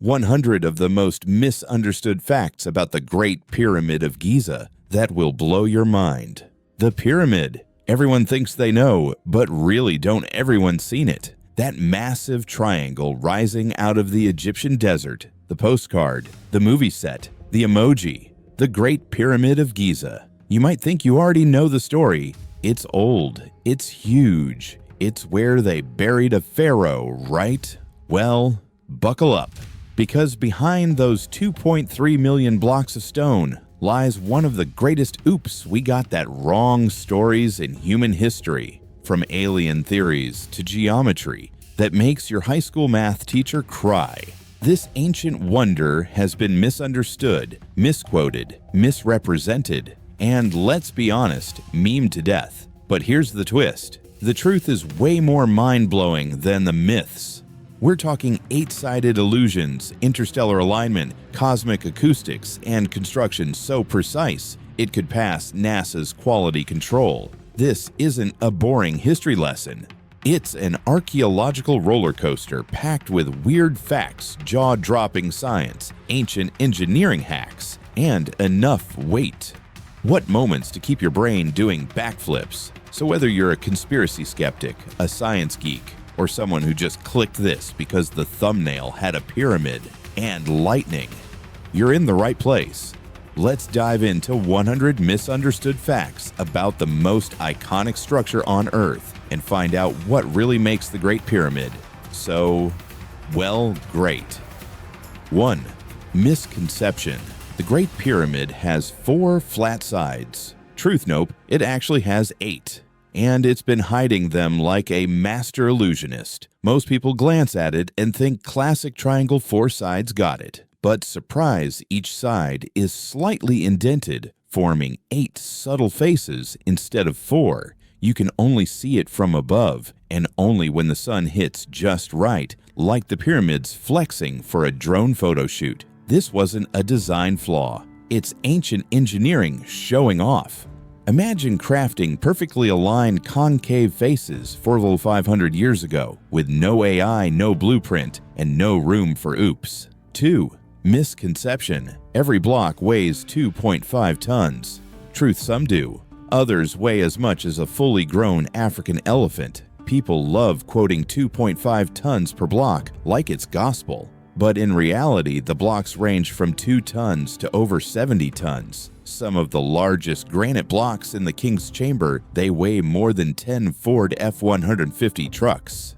100 of the most misunderstood facts about the Great Pyramid of Giza that will blow your mind. The pyramid. Everyone thinks they know, but really don't everyone seen it. That massive triangle rising out of the Egyptian desert, the postcard, the movie set, the emoji, the Great Pyramid of Giza. You might think you already know the story. It's old. It's huge. It's where they buried a pharaoh, right? Well, buckle up. Because behind those 2.3 million blocks of stone lies one of the greatest oops we got that wrong stories in human history, from alien theories to geometry, that makes your high school math teacher cry. This ancient wonder has been misunderstood, misquoted, misrepresented, and let's be honest, memed to death. But here's the twist. The truth is way more mind-blowing than the myths. We're talking 8-sided illusions, interstellar alignment, cosmic acoustics, and construction so precise it could pass NASA's quality control. This isn't a boring history lesson. It's an archaeological roller coaster packed with weird facts, jaw-dropping science, ancient engineering hacks, and enough weight. What moments to keep your brain doing backflips? So whether you're a conspiracy skeptic, a science geek, or someone who just clicked this because the thumbnail had a pyramid and lightning, you're in the right place. Let's dive into 100 misunderstood facts about the most iconic structure on Earth and find out what really makes the Great Pyramid so, well, great. 1. Misconception. The Great Pyramid has 4 flat sides. Truth, nope, it actually has 8. And it's been hiding them like a master illusionist. Most people glance at it and think classic triangle 4 sides got it. But surprise, each side is slightly indented, forming 8 subtle faces instead of 4. You can only see it from above, and only when the sun hits just right, like the pyramids flexing for a drone photo shoot. This wasn't a design flaw. It's ancient engineering showing off. Imagine crafting perfectly aligned concave faces 4,500 years ago with no AI, no blueprint, and no room for oops. 2. Misconception. Every block weighs 2.5 tons. Truth, some do. Others weigh as much as a fully grown African elephant. People love quoting 2.5 tons per block like it's gospel. But in reality, the blocks range from 2 tons to over 70 tons. Some of the largest granite blocks in the King's Chamber, they weigh more than 10 Ford F-150 trucks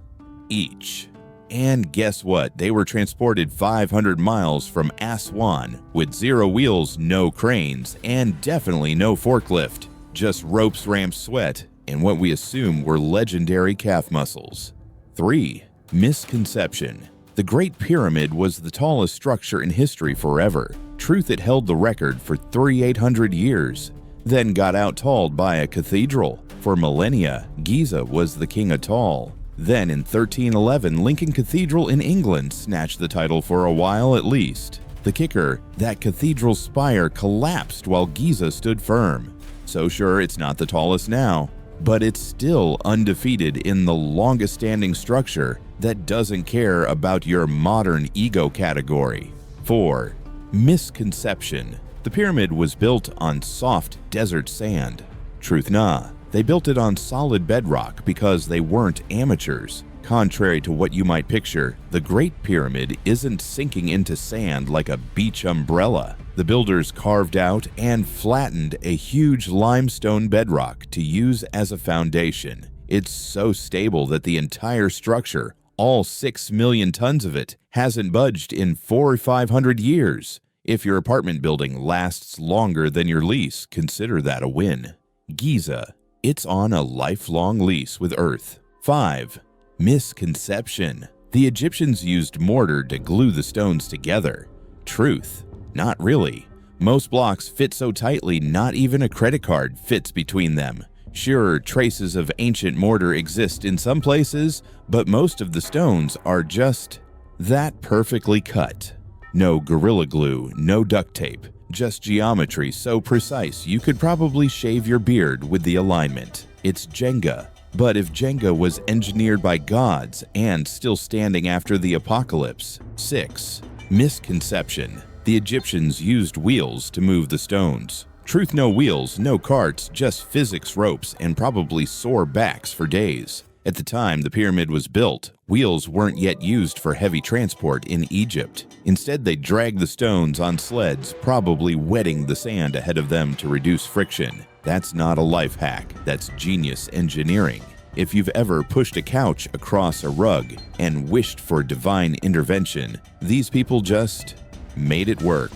each. And guess what? They were transported 500 miles from Aswan with 0 wheels, no cranes, and definitely no forklift. Just ropes, ramps, sweat, and what we assume were legendary calf muscles. 3. Misconception. The Great Pyramid was the tallest structure in history forever. Truth, it held the record for 3,800 years, then got out-talled by a cathedral. For millennia, Giza was the king of tall. Then in 1311, Lincoln Cathedral in England snatched the title for a while at least. The kicker, that cathedral's spire collapsed while Giza stood firm. So sure, it's not the tallest now, but it's still undefeated in the longest-standing structure that doesn't care about your modern ego category. 4. Misconception. The pyramid was built on soft desert sand. Truth, nah. They built it on solid bedrock because they weren't amateurs. Contrary to what you might picture, the Great Pyramid isn't sinking into sand like a beach umbrella. The builders carved out and flattened a huge limestone bedrock to use as a foundation. It's so stable that the entire structure, all 6 million tons of it, hasn't budged in 400 or 500 years. If your apartment building lasts longer than your lease, consider that a win. Giza. It's on a lifelong lease with Earth. 5. Misconception. The Egyptians used mortar to glue the stones together. Truth. Not really. Most blocks fit so tightly not even a credit card fits between them. Sure, traces of ancient mortar exist in some places, but most of the stones are just that perfectly cut. No Gorilla Glue, no duct tape, just geometry so precise you could probably shave your beard with the alignment. It's Jenga. But if Jenga was engineered by gods and still standing after the apocalypse. 6. Misconception. The Egyptians used wheels to move the stones. Truth, no wheels, no carts, just physics ropes and probably sore backs for days. At the time the pyramid was built, wheels weren't yet used for heavy transport in Egypt. Instead, they dragged the stones on sleds, probably wetting the sand ahead of them to reduce friction. That's not a life hack, that's genius engineering. If you've ever pushed a couch across a rug and wished for divine intervention, these people just made it work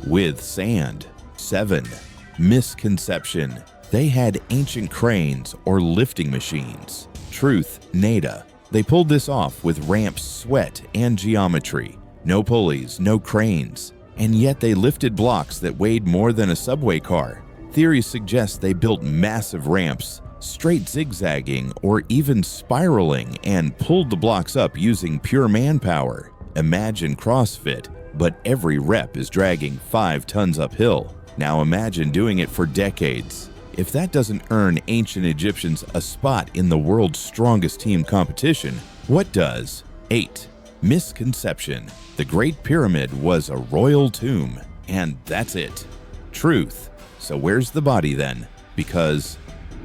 with sand. 7. Misconception. They had ancient cranes or lifting machines. Truth, nada. They pulled this off with ramps, sweat, and geometry. No pulleys, no cranes. And yet they lifted blocks that weighed more than a subway car. Theories suggest they built massive ramps, straight zigzagging or even spiraling, and pulled the blocks up using pure manpower. Imagine CrossFit, but every rep is dragging 5 tons uphill. Now imagine doing it for decades. If that doesn't earn ancient Egyptians a spot in the world's strongest team competition, what does? 8. Misconception. The Great Pyramid was a royal tomb, and that's it. Truth. So where's the body then? Because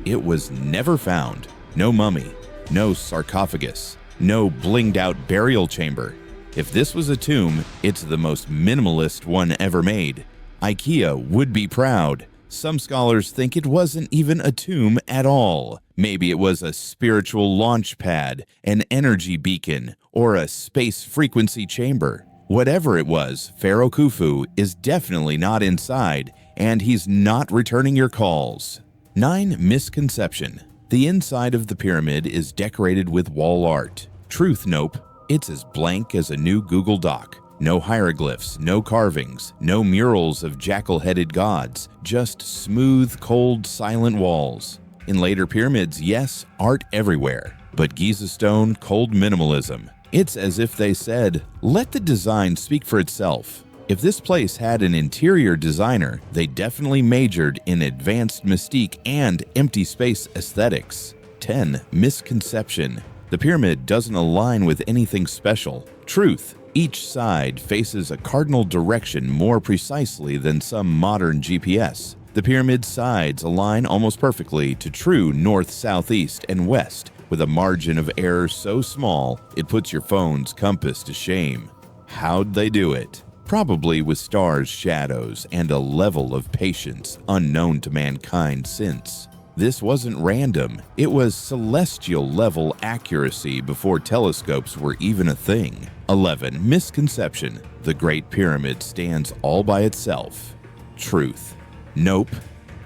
it was never found. No mummy, no sarcophagus, no blinged out burial chamber. If this was a tomb, it's the most minimalist one ever made. IKEA would be proud. Some scholars think it wasn't even a tomb at all. Maybe it was a spiritual launch pad, an energy beacon, or a space frequency chamber. Whatever it was, Pharaoh Khufu is definitely not inside, and he's not returning your calls. 9. Misconception. The inside of the pyramid is decorated with wall art. Truth, nope. It's as blank as a new Google Doc. No hieroglyphs, no carvings, no murals of jackal-headed gods, just smooth, cold, silent walls. In later pyramids, yes, art everywhere, but Giza stone, cold minimalism. It's as if they said, let the design speak for itself. If this place had an interior designer, they definitely majored in advanced mystique and empty space aesthetics. 10. Misconception. The pyramid doesn't align with anything special. Truth. Each side faces a cardinal direction more precisely than some modern GPS. The pyramid's sides align almost perfectly to true north, southeast, and west, with a margin of error so small it puts your phone's compass to shame. How'd they do it? Probably with stars' shadows and a level of patience unknown to mankind since. This wasn't random, it was celestial-level accuracy before telescopes were even a thing. 11. Misconception. The Great Pyramid stands all by itself. Truth. Nope.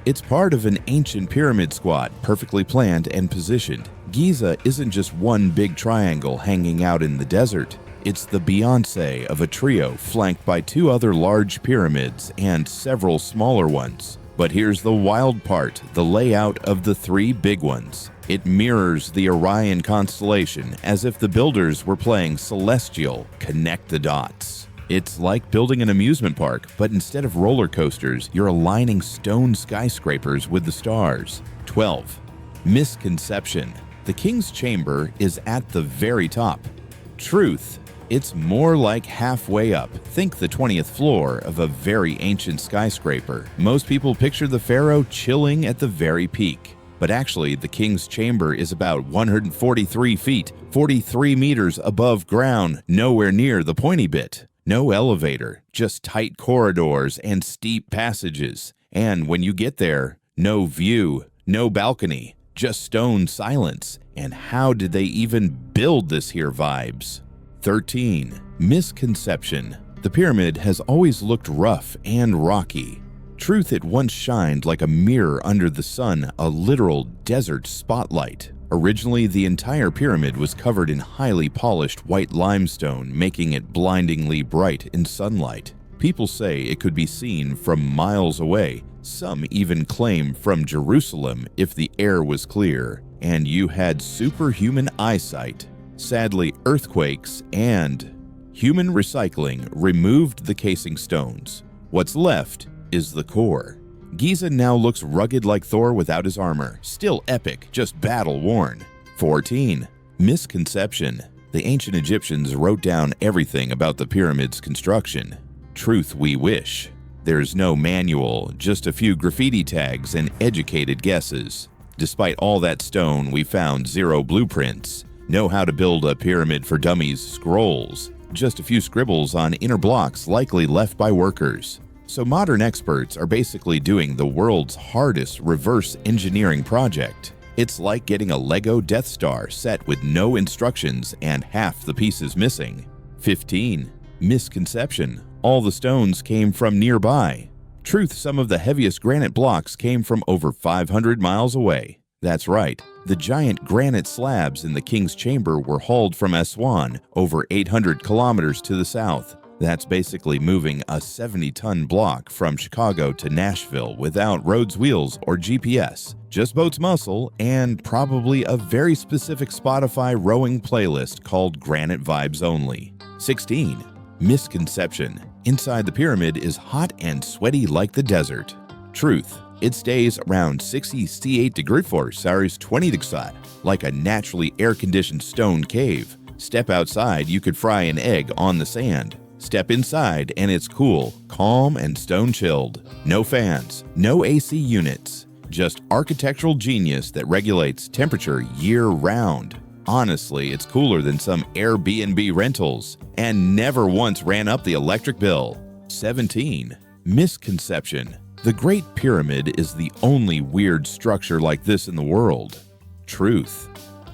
It's part of an ancient pyramid squad, perfectly planned and positioned. Giza isn't just one big triangle hanging out in the desert. It's the Beyoncé of a trio flanked by 2 other large pyramids and several smaller ones. But here's the wild part, the layout of the 3 big ones. It mirrors the Orion constellation as if the builders were playing Celestial Connect the Dots. It's like building an amusement park, but instead of roller coasters, you're aligning stone skyscrapers with the stars. 12. Misconception. The King's Chamber is at the very top. Truth. It's more like halfway up. Think the 20th floor of a very ancient skyscraper. Most people picture the pharaoh chilling at the very peak. But actually, the King's Chamber is about 143 feet, 43 meters above ground, nowhere near the pointy bit. No elevator, just tight corridors and steep passages. And when you get there, no view, no balcony, just stone silence. And how did they even build this here vibes? 13. Misconception. The pyramid has always looked rough and rocky. Truth, it once shined like a mirror under the sun, a literal desert spotlight. Originally, the entire pyramid was covered in highly polished white limestone, making it blindingly bright in sunlight. People say it could be seen from miles away. Some even claim from Jerusalem if the air was clear, and you had superhuman eyesight. Sadly, earthquakes and human recycling removed the casing stones. What's left is the core. Giza now looks rugged like Thor without his armor. Still epic, just battle-worn. 14. Misconception. The ancient Egyptians wrote down everything about the pyramid's construction. Truth we wish. There's no manual, just a few graffiti tags and educated guesses. Despite all that stone, we found zero blueprints. No how to build a pyramid for dummies scrolls. Just a few scribbles on inner blocks likely left by workers. So modern experts are basically doing the world's hardest reverse engineering project. It's like getting a Lego Death Star set with no instructions and half the pieces missing. 15. Misconception. All the stones came from nearby. Truth, some of the heaviest granite blocks came from over 500 miles away. That's right, the giant granite slabs in the King's Chamber were hauled from Aswan, over 800 kilometers to the south. That's basically moving a 70-ton block from Chicago to Nashville without roads, wheels, or GPS. Just boat's muscle and probably a very specific Spotify rowing playlist called Granite Vibes Only. 16. Misconception. Inside the pyramid is hot and sweaty like the desert. Truth. It stays around 68 degrees Celsius 20 degrees, like a naturally air-conditioned stone cave. Step outside, you could fry an egg on the sand. Step inside and it's cool, calm, and stone-chilled. No fans, no AC units. Just architectural genius that regulates temperature year-round. Honestly, it's cooler than some Airbnb rentals and never once ran up the electric bill. 17. Misconception. The Great Pyramid is the only weird structure like this in the world. Truth.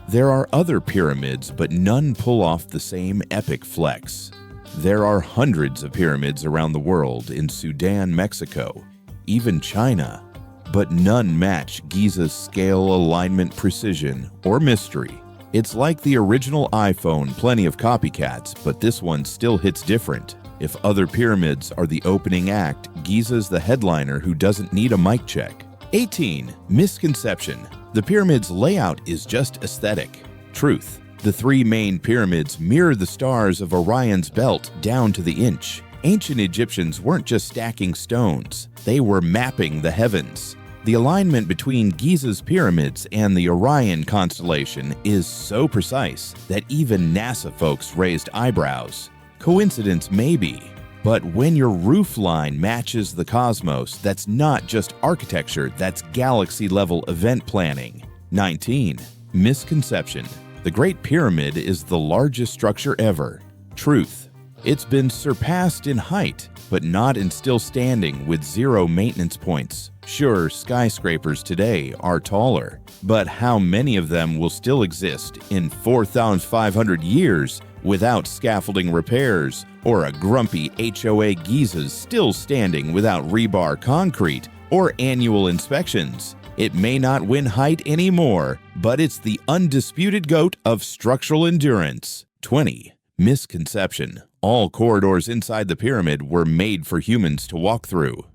There are other pyramids, but none pull off the same epic flex. There are hundreds of pyramids around the world, in Sudan, Mexico, even China, but none match Giza's scale, alignment, precision, or mystery. It's like the original iPhone, plenty of copycats, but this one still hits different. If other pyramids are the opening act, Giza's the headliner who doesn't need a mic check. 18. Misconception. The pyramid's layout is just aesthetic. Truth. The three main pyramids mirror the stars of Orion's belt down to the inch. Ancient Egyptians weren't just stacking stones, they were mapping the heavens. The alignment between Giza's pyramids and the Orion constellation is so precise that even NASA folks raised eyebrows. Coincidence maybe, but when your roof line matches the cosmos, that's not just architecture, that's galaxy-level event planning. 19. Misconception. The Great Pyramid is the largest structure ever. Truth. It's been surpassed in height, but not in still standing with zero maintenance points. Sure, skyscrapers today are taller, but how many of them will still exist in 4,500 years without scaffolding repairs, or a grumpy HOA Giza's still standing without rebar concrete or annual inspections? It may not win height anymore, but it's the undisputed GOAT of structural endurance. 20. Misconception. All corridors inside the pyramid were made for humans to walk through.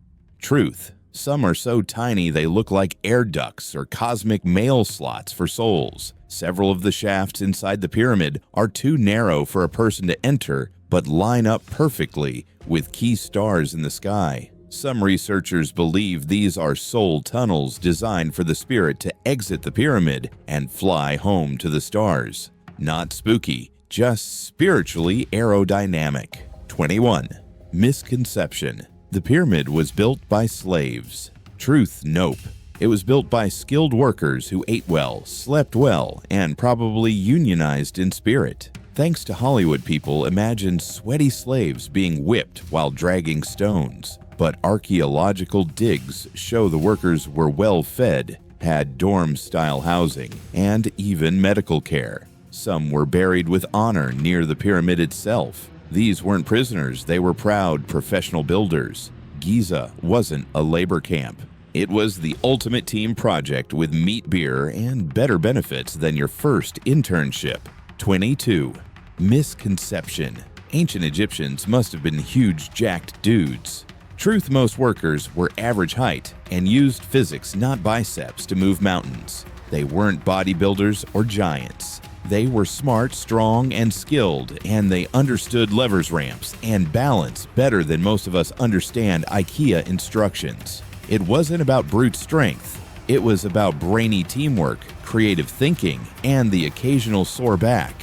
Truth. Some are so tiny they look like air ducts or cosmic mail slots for souls. Several of the shafts inside the pyramid are too narrow for a person to enter, but line up perfectly with key stars in the sky. Some researchers believe these are soul tunnels designed for the spirit to exit the pyramid and fly home to the stars. Not spooky, just spiritually aerodynamic. 21. Misconception. The pyramid was built by slaves. Truth, nope. It was built by skilled workers who ate well, slept well, and probably unionized in spirit. Thanks to Hollywood people, imagine sweaty slaves being whipped while dragging stones. But archaeological digs show the workers were well fed, had dorm-style housing, and even medical care. Some were buried with honor near the pyramid itself. These weren't prisoners, they were proud professional builders. Giza wasn't a labor camp. It was the ultimate team project with meat beer and better benefits than your first internship. 22. Misconception. Ancient Egyptians must have been huge jacked dudes. Truth, most workers were average height and used physics, not biceps, to move mountains. They weren't bodybuilders or giants. They were smart, strong, and skilled, and they understood levers ramps and balance better than most of us understand IKEA instructions. It wasn't about brute strength. It was about brainy teamwork, creative thinking, and the occasional sore back.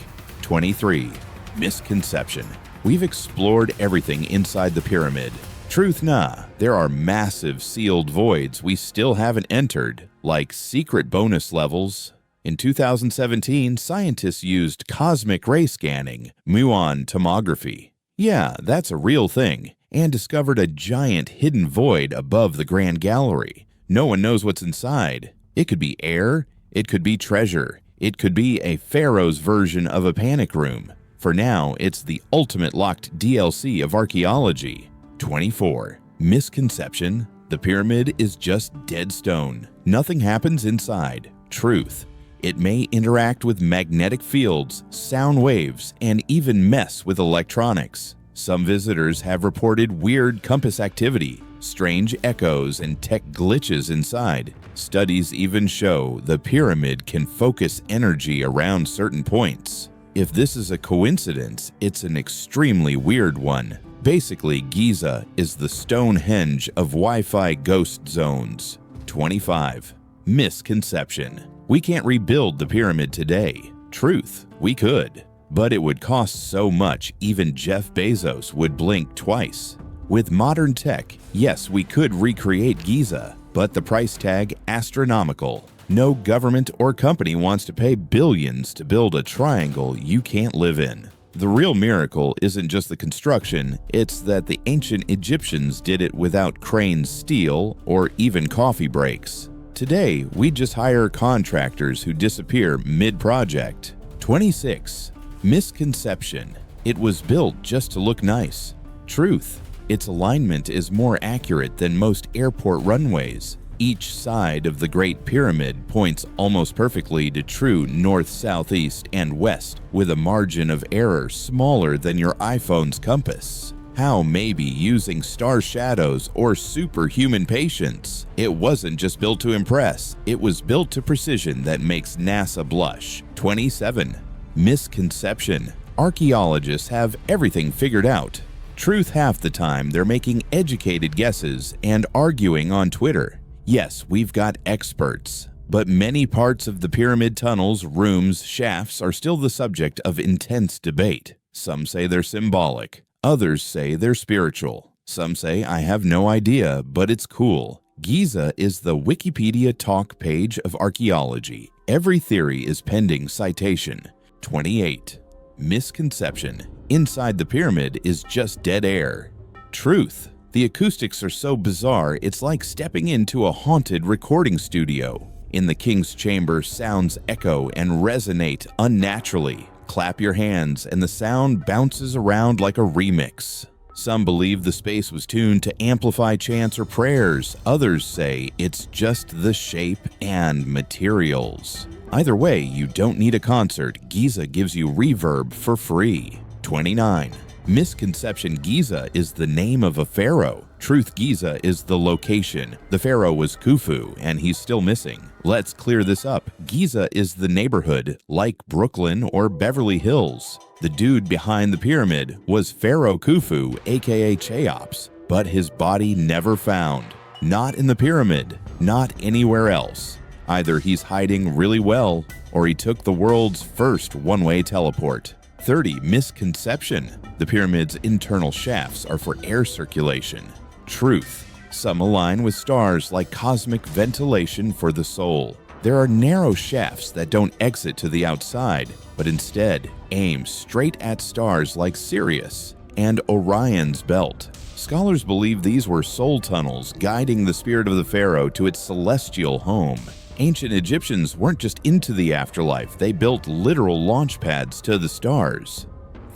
23. Misconception. We've explored everything inside the pyramid. Truth, nah. There are massive sealed voids we still haven't entered, like secret bonus levels. In 2017, scientists used cosmic ray scanning, muon tomography. Yeah, that's a real thing, and discovered a giant hidden void above the Grand Gallery. No one knows what's inside. It could be air, it could be treasure, it could be a pharaoh's version of a panic room. For now, it's the ultimate locked DLC of archaeology. 24. Misconception. The pyramid is just dead stone. Nothing happens inside. Truth. It may interact with magnetic fields, sound waves, and even mess with electronics. Some visitors have reported weird compass activity, strange echoes, and tech glitches inside. Studies even show the pyramid can focus energy around certain points. If this is a coincidence, it's an extremely weird one. Basically, Giza is the Stonehenge of Wi-Fi ghost zones. 25. Misconception. We can't rebuild the pyramid today. Truth, we could. But it would cost so much, even Jeff Bezos would blink twice. With modern tech, yes, we could recreate Giza, but the price tag astronomical. No government or company wants to pay billions to build a triangle you can't live in. The real miracle isn't just the construction, it's that the ancient Egyptians did it without cranes, steel, or even coffee breaks. Today, we just hire contractors who disappear mid-project. 26. Misconception. It was built just to look nice. Truth. Its alignment is more accurate than most airport runways. Each side of the Great Pyramid points almost perfectly to true north, south, east, and west, with a margin of error smaller than your iPhone's compass. How maybe using star shadows or superhuman patience? It wasn't just built to impress, it was built to precision that makes NASA blush. 27. Misconception. Archaeologists have everything figured out. Truth, half the time they're making educated guesses and arguing on Twitter. Yes, we've got experts, but many parts of the pyramid tunnels, rooms, shafts are still the subject of intense debate. Some say they're symbolic, others say they're spiritual. Some say I have no idea, but it's cool. Giza is the Wikipedia talk page of archaeology. Every theory is pending citation. 28. Misconception. Inside the pyramid is just dead air. Truth. The acoustics are so bizarre, it's like stepping into a haunted recording studio. In the king's chamber, sounds echo and resonate unnaturally. Clap your hands, and the sound bounces around like a remix. Some believe the space was tuned to amplify chants or prayers. Others say it's just the shape and materials. Either way, you don't need a concert. Giza gives you reverb for free. 29. Misconception. Giza is the name of a pharaoh. Truth, Giza is the location. The pharaoh was Khufu, and he's still missing. Let's clear this up. Giza is the neighborhood, like Brooklyn or Beverly Hills. The dude behind the pyramid was Pharaoh Khufu, aka Cheops, but his body never found. Not in the pyramid, not anywhere else. Either he's hiding really well, or he took the world's first one-way teleport. 30. Misconception. The pyramid's internal shafts are for air circulation. Truth. Some align with stars like cosmic ventilation for the soul. There are narrow shafts that don't exit to the outside, but instead aim straight at stars like Sirius and Orion's belt. Scholars believe these were soul tunnels guiding the spirit of the pharaoh to its celestial home. Ancient Egyptians weren't just into the afterlife, they built literal launch pads to the stars.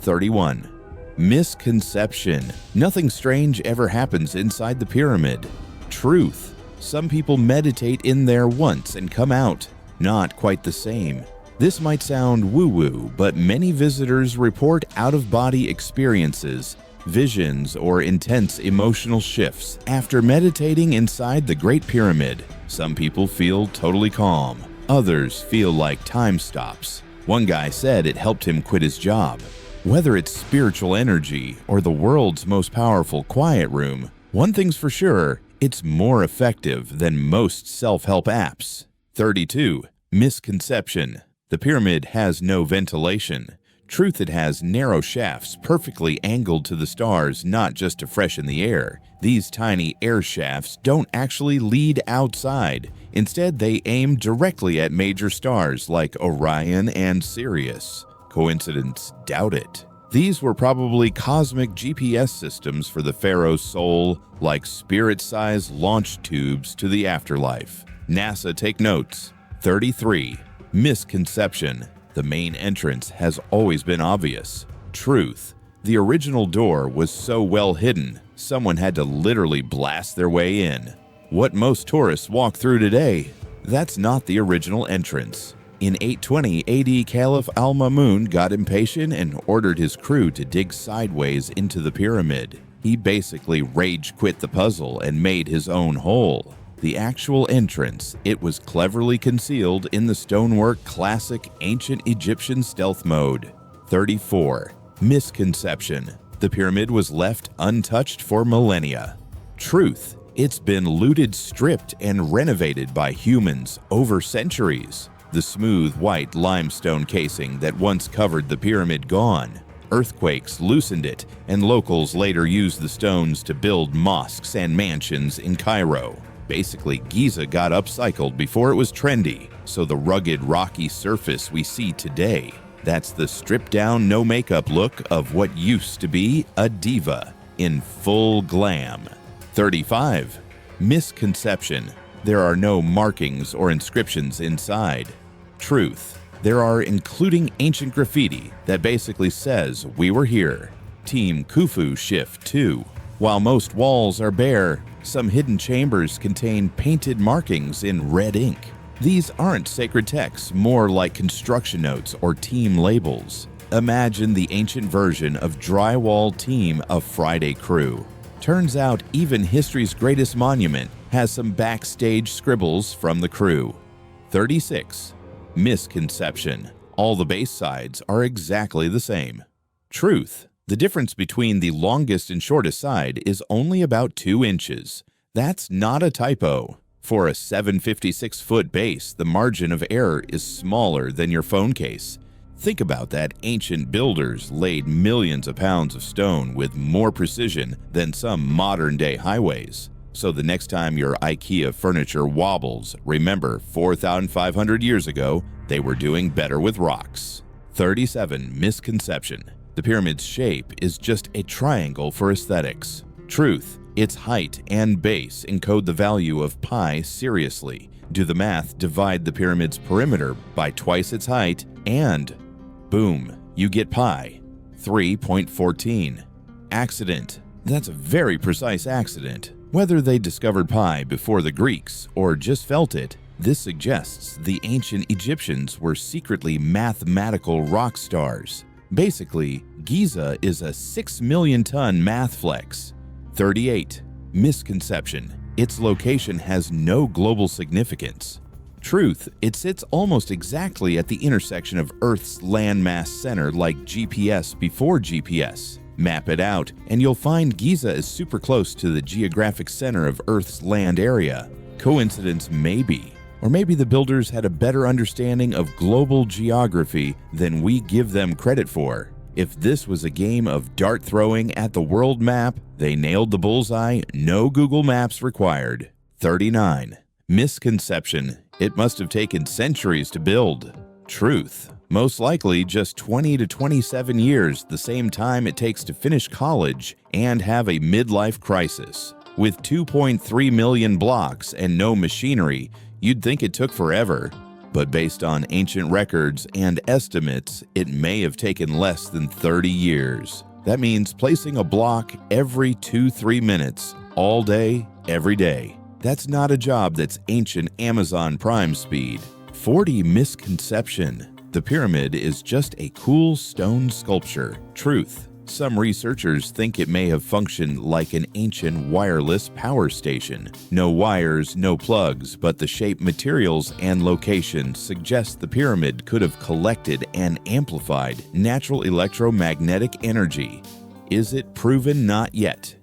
31. Misconception. Nothing strange ever happens inside the pyramid. Truth. Some people meditate in there once and come out. Not quite the same. This might sound woo-woo, but many visitors report out-of-body experiences, visions, or intense emotional shifts after meditating inside the Great Pyramid. Some people feel totally calm. Others feel like time stops. One guy said it helped him quit his job. Whether it's spiritual energy or the world's most powerful quiet room, one thing's for sure, it's more effective than most self-help apps. 32. Misconception. The pyramid has no ventilation. Truth, it has narrow shafts perfectly angled to the stars, not just to freshen the air. These tiny air shafts don't actually lead outside. Instead, they aim directly at major stars like Orion and Sirius. Coincidence? Doubt it. These were probably cosmic GPS systems for the pharaoh's soul, like spirit-sized launch tubes to the afterlife. NASA, take notes. 33. Misconception. The main entrance has always been obvious. Truth. The original door was so well hidden, someone had to literally blast their way in. What most tourists walk through today, that's not the original entrance. In 820 AD, Caliph al-Ma'mun got impatient and ordered his crew to dig sideways into the pyramid. He basically rage quit the puzzle and made his own hole. The actual entrance, it was cleverly concealed in the stonework classic ancient Egyptian stealth mode. 34. Misconception. The pyramid was left untouched for millennia. Truth. It's been looted, stripped, and renovated by humans over centuries. The smooth white limestone casing that once covered the pyramid gone. Earthquakes loosened it, and locals later used the stones to build mosques and mansions in Cairo. Basically, Giza got upcycled before it was trendy, so the rugged, rocky surface we see today, that's the stripped-down, no-makeup look of what used to be a diva in full glam. 35. Misconception. There are no markings or inscriptions inside. Truth. There are, including ancient graffiti that basically says, "We were here." Team Khufu Shift 2. While most walls are bare, some hidden chambers contain painted markings in red ink. These aren't sacred texts, more like construction notes or team labels. Imagine the ancient version of drywall team of Friday crew. Turns out even history's greatest monument has some backstage scribbles from the crew. 36. Misconception. All the base sides are exactly the same. Truth. The difference between the longest and shortest side is only about 2 inches. That's not a typo. For a 756-foot base, the margin of error is smaller than your phone case. Think about that. Ancient builders laid millions of pounds of stone with more precision than some modern-day highways. So the next time your IKEA furniture wobbles, remember 4,500 years ago, they were doing better with rocks. 37. Misconception. The pyramid's shape is just a triangle for aesthetics. Truth. Its height and base encode the value of pi seriously. Do the math, divide the pyramid's perimeter by twice its height, and boom, you get pi. 3.14. Accident. That's a very precise accident. Whether they discovered pi before the Greeks or just felt it, this suggests the ancient Egyptians were secretly mathematical rock stars. Basically, Giza is a 6 million ton math flex. 38. Misconception. Its location has no global significance. Truth. It sits almost exactly at the intersection of Earth's landmass center, like GPS before GPS. Map it out, and you'll find Giza is super close to the geographic center of Earth's land area. Coincidence? Maybe. Or maybe the builders had a better understanding of global geography than we give them credit for. If this was a game of dart throwing at the world map, they nailed the bullseye, no Google Maps required. 39. Misconception. It must have taken centuries to build. Truth. Most likely just 20 to 27 years, the same time it takes to finish college and have a midlife crisis. With 2.3 million blocks and no machinery, you'd think it took forever. But based on ancient records and estimates, it may have taken less than 30 years. That means placing a block every 2-3 minutes, all day, every day. That's not a job that's ancient Amazon Prime speed. 40. Misconception. The pyramid is just a cool stone sculpture. Truth. Some researchers think it may have functioned like an ancient wireless power station. No wires, no plugs, but the shape, materials, and location suggest the pyramid could have collected and amplified natural electromagnetic energy. Is it proven? Not yet.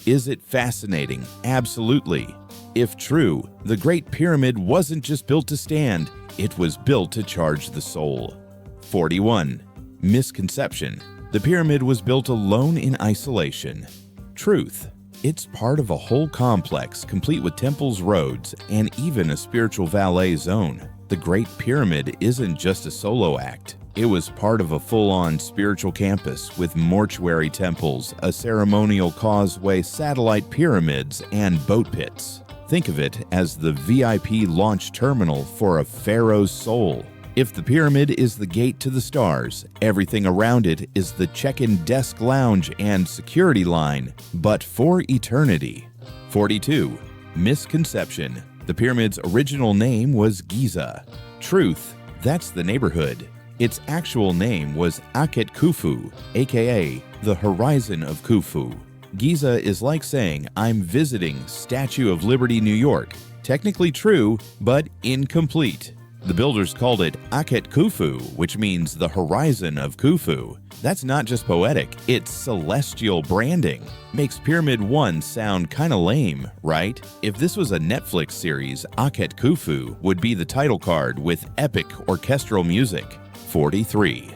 Is it fascinating? Absolutely. If true, the Great Pyramid wasn't just built to stand, it was built to charge the soul. 41. Misconception. The pyramid was built alone in isolation. Truth. It's part of a whole complex complete with temples, roads, and even a spiritual valet zone. The Great Pyramid isn't just a solo act. It was part of a full-on spiritual campus with mortuary temples, a ceremonial causeway, satellite pyramids, and boat pits. Think of it as the VIP launch terminal for a pharaoh's soul. If the pyramid is the gate to the stars, everything around it is the check-in desk lounge and security line, but for eternity. 42. Misconception. The pyramid's original name was Giza. Truth. That's the neighborhood. Its actual name was Akhet Khufu, aka the Horizon of Khufu. Giza is like saying, I'm visiting Statue of Liberty, New York. Technically true, but incomplete. The builders called it Akhet Khufu, which means the Horizon of Khufu. That's not just poetic, it's celestial branding. Makes Pyramid 1 sound kinda lame, right? If this was a Netflix series, Akhet Khufu would be the title card with epic orchestral music. 43.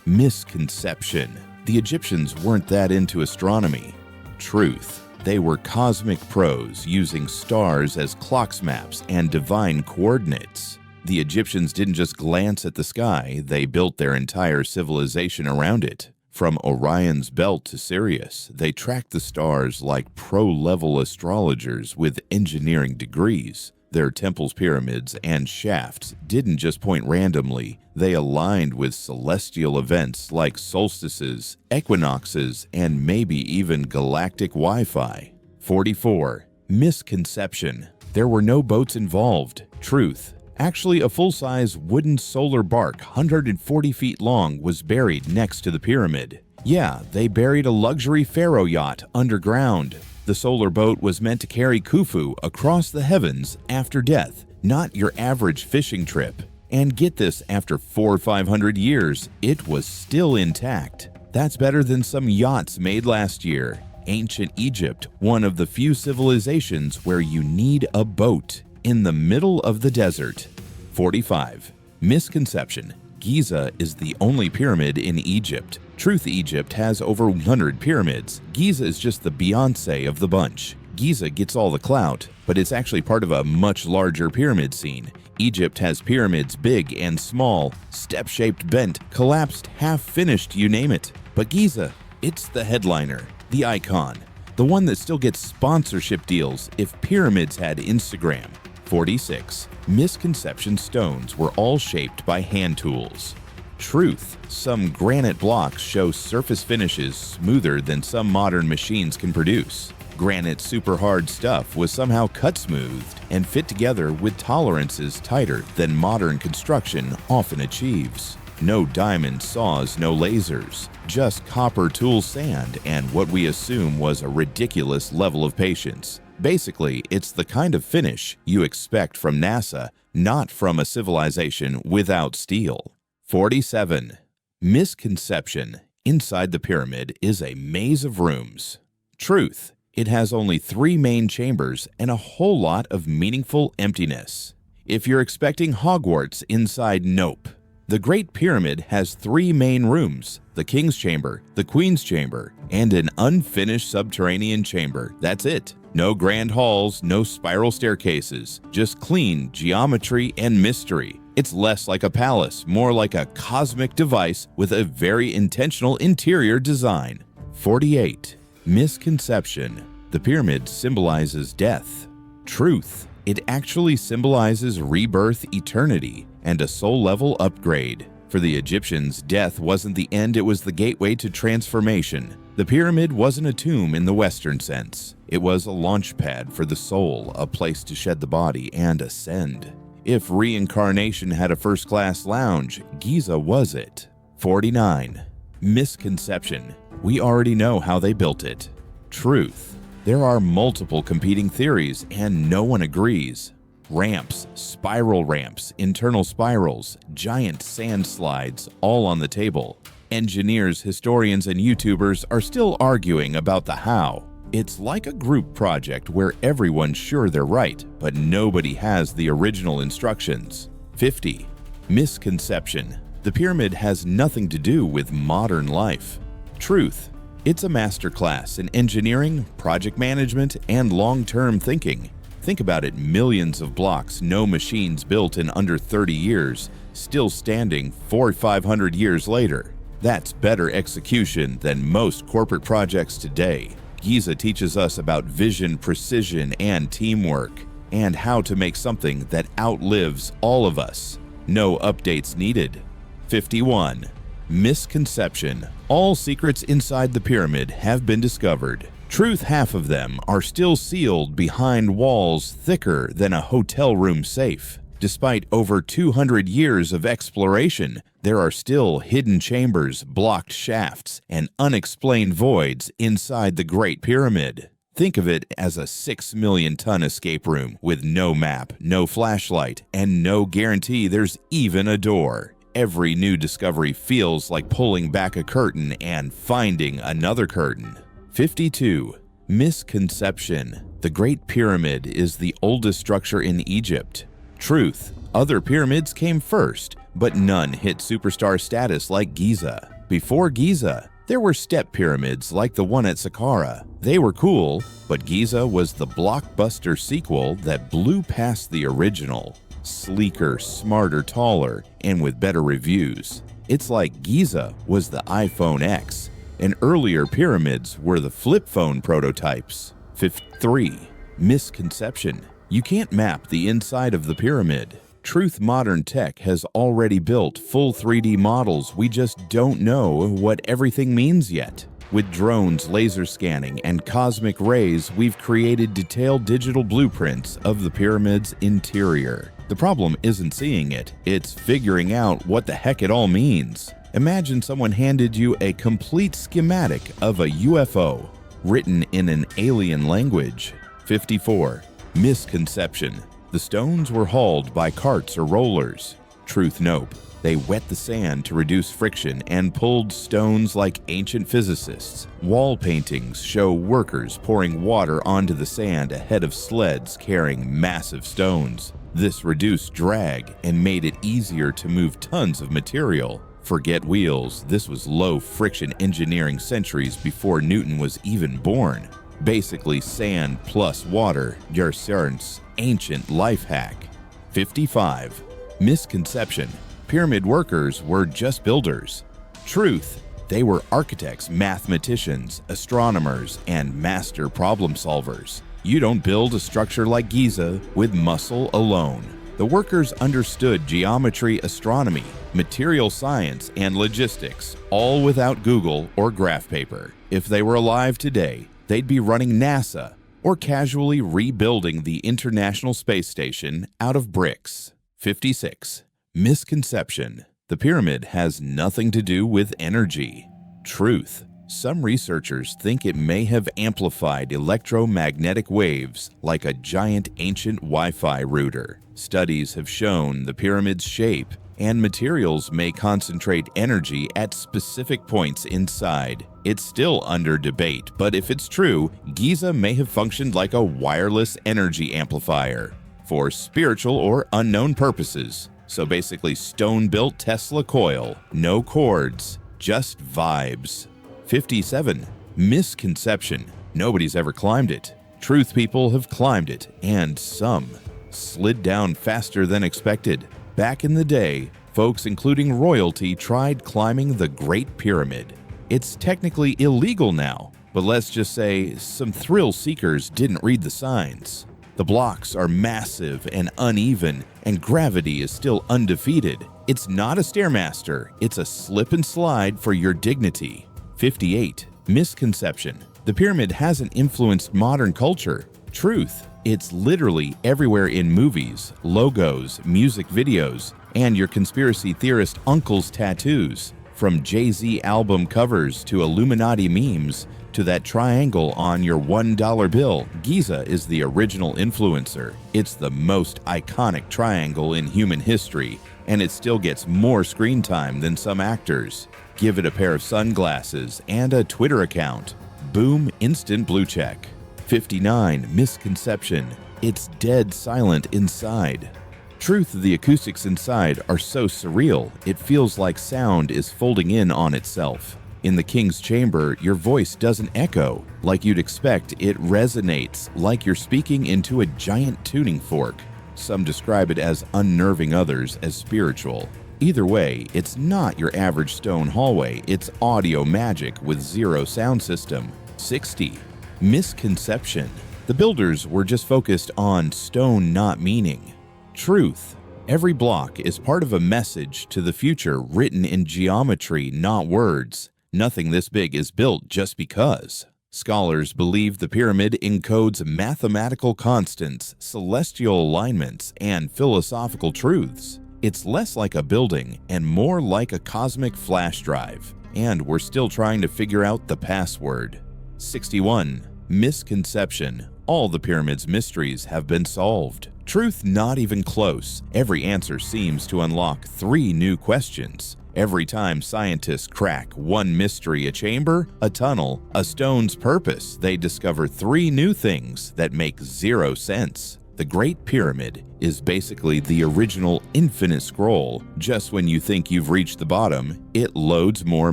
Misconception. The Egyptians weren't that into astronomy. Truth. They were cosmic pros using stars as clocks maps and divine coordinates. The Egyptians didn't just glance at the sky, they built their entire civilization around it. From Orion's belt to Sirius, they tracked the stars like pro-level astrologers with engineering degrees. Their temples, pyramids, and shafts didn't just point randomly, they aligned with celestial events like solstices, equinoxes, and maybe even galactic Wi-Fi. 44. Misconception. There were no boats involved. Truth. Actually, a full-size wooden solar bark 140 feet long was buried next to the pyramid. Yeah, they buried a luxury pharaoh yacht underground. The solar boat was meant to carry Khufu across the heavens after death, not your average fishing trip. And get this, after 400 or 500 years, it was still intact. That's better than some yachts made last year. Ancient Egypt, one of the few civilizations where you need a boat in the middle of the desert. 45. Misconception. Giza is the only pyramid in Egypt. Truth. Egypt has over 100 pyramids. Giza is just the Beyoncé of the bunch. Giza gets all the clout, but it's actually part of a much larger pyramid scene. Egypt has pyramids big and small, step-shaped, bent, collapsed, half-finished, you name it. But Giza, it's the headliner, the icon, the one that still gets sponsorship deals if pyramids had Instagram. 46. Misconception. Stones were all shaped by hand tools. Truth. Some granite blocks show surface finishes smoother than some modern machines can produce. Granite super hard stuff was somehow cut smoothed and fit together with tolerances tighter than modern construction often achieves. No diamond saws, no lasers, just copper tool sand and what we assume was a ridiculous level of patience. Basically, it's the kind of finish you expect from NASA, not from a civilization without steel. 47. Misconception. Inside the pyramid is a maze of rooms. Truth. It has only 3 main chambers and a whole lot of meaningful emptiness. If you're expecting Hogwarts inside, nope. The Great Pyramid has 3 main rooms, the King's Chamber, the Queen's Chamber, and an unfinished subterranean chamber. That's it. No grand halls, no spiral staircases, just clean geometry and mystery. It's less like a palace, more like a cosmic device with a very intentional interior design. 48. Misconception. The pyramid symbolizes death. Truth. It actually symbolizes rebirth, eternity, and a soul-level upgrade. For the Egyptians, death wasn't the end, it was the gateway to transformation. The pyramid wasn't a tomb in the Western sense. It was a launch pad for the soul, a place to shed the body and ascend. If reincarnation had a first-class lounge, Giza was it. 49. Misconception. We already know how they built it. Truth. There are multiple competing theories and no one agrees. Ramps, spiral ramps, internal spirals, giant sand slides, all on the table. Engineers, historians, and YouTubers are still arguing about the how. It's like a group project where everyone's sure they're right, but nobody has the original instructions. 50. Misconception. The pyramid has nothing to do with modern life. Truth. It's a masterclass in engineering, project management, and long-term thinking. Think about it, millions of blocks, no machines built in under 30 years, still standing 400-500 years later. That's better execution than most corporate projects today. Giza teaches us about vision, precision, and teamwork, and how to make something that outlives all of us. No updates needed. 51. Misconception. All secrets inside the pyramid have been discovered. Truth, half of them are still sealed behind walls thicker than a hotel room safe. Despite over 200 years of exploration, there are still hidden chambers, blocked shafts, and unexplained voids inside the Great Pyramid. Think of it as a 6 million ton escape room with no map, no flashlight, and no guarantee there's even a door. Every new discovery feels like pulling back a curtain and finding another curtain. 52. Misconception. The Great Pyramid is the oldest structure in Egypt. Truth. Other pyramids came first, but none hit superstar status like Giza. Before Giza, there were step pyramids like the one at Saqqara. They were cool, but Giza was the blockbuster sequel that blew past the original. Sleeker, smarter, taller, and with better reviews. It's like Giza was the iPhone X, and earlier pyramids were the flip phone prototypes. 53. Misconception. You can't map the inside of the pyramid. Truth, modern tech has already built full 3D models, we just don't know what everything means yet. With drones, laser scanning, and cosmic rays, we've created detailed digital blueprints of the pyramid's interior. The problem isn't seeing it, it's figuring out what the heck it all means. Imagine someone handed you a complete schematic of a UFO, written in an alien language. 54. Misconception. The stones were hauled by carts or rollers. Truth, nope. They wet the sand to reduce friction and pulled stones like ancient physicists. Wall paintings show workers pouring water onto the sand ahead of sleds carrying massive stones. This reduced drag and made it easier to move tons of material. Forget wheels, this was low-friction engineering centuries before Newton was even born. Basically sand plus water, your CERN's ancient life hack. 55. Misconception. Pyramid workers were just builders. Truth. They were architects, mathematicians, astronomers, and master problem solvers. You don't build a structure like Giza with muscle alone. The workers understood geometry, astronomy, material science, and logistics, all without Google or graph paper. If they were alive today, they'd be running NASA or casually rebuilding the International Space Station out of bricks. 56. Misconception. The pyramid has nothing to do with energy. Truth. Some researchers think it may have amplified electromagnetic waves like a giant ancient Wi-Fi router. Studies have shown the pyramid's shape and materials may concentrate energy at specific points inside. It's still under debate, but if it's true, Giza may have functioned like a wireless energy amplifier for spiritual or unknown purposes. So basically stone-built Tesla coil, no cords, just vibes. 57. Misconception. Nobody's ever climbed it. Truth, people have climbed it, and some slid down faster than expected. Back in the day, folks including royalty tried climbing the Great Pyramid. It's technically illegal now, but let's just say some thrill seekers didn't read the signs. The blocks are massive and uneven, and gravity is still undefeated. It's not a Stairmaster, it's a slip and slide for your dignity. 58. Misconception. The pyramid hasn't influenced modern culture. Truth. It's literally everywhere in movies, logos, music videos, and your conspiracy theorist uncle's tattoos. From Jay-Z album covers to Illuminati memes to that triangle on your $1 bill, Giza is the original influencer. It's the most iconic triangle in human history, and it still gets more screen time than some actors. Give it a pair of sunglasses and a Twitter account. Boom, instant blue check. 59. Misconception. It's dead silent inside. Truth, the acoustics inside are so surreal, it feels like sound is folding in on itself. In the king's chamber, your voice doesn't echo like you'd expect, it resonates like you're speaking into a giant tuning fork. Some describe it as unnerving, others as spiritual. Either way, it's not your average stone hallway, it's audio magic with zero sound system. 60. Misconception. The builders were just focused on stone not meaning. Truth. Every block is part of a message to the future written in geometry, not words. Nothing this big is built just because. Scholars believe the pyramid encodes mathematical constants, celestial alignments, and philosophical truths. It's less like a building and more like a cosmic flash drive, and we're still trying to figure out the password. 61. Misconception. All the pyramid's mysteries have been solved. Truth, not even close. Every answer seems to unlock 3 new questions. Every time scientists crack one mystery, a chamber, a tunnel, a stone's purpose, they discover 3 new things that make 0 sense. The Great Pyramid is basically the original infinite scroll. Just when you think you've reached the bottom, it loads more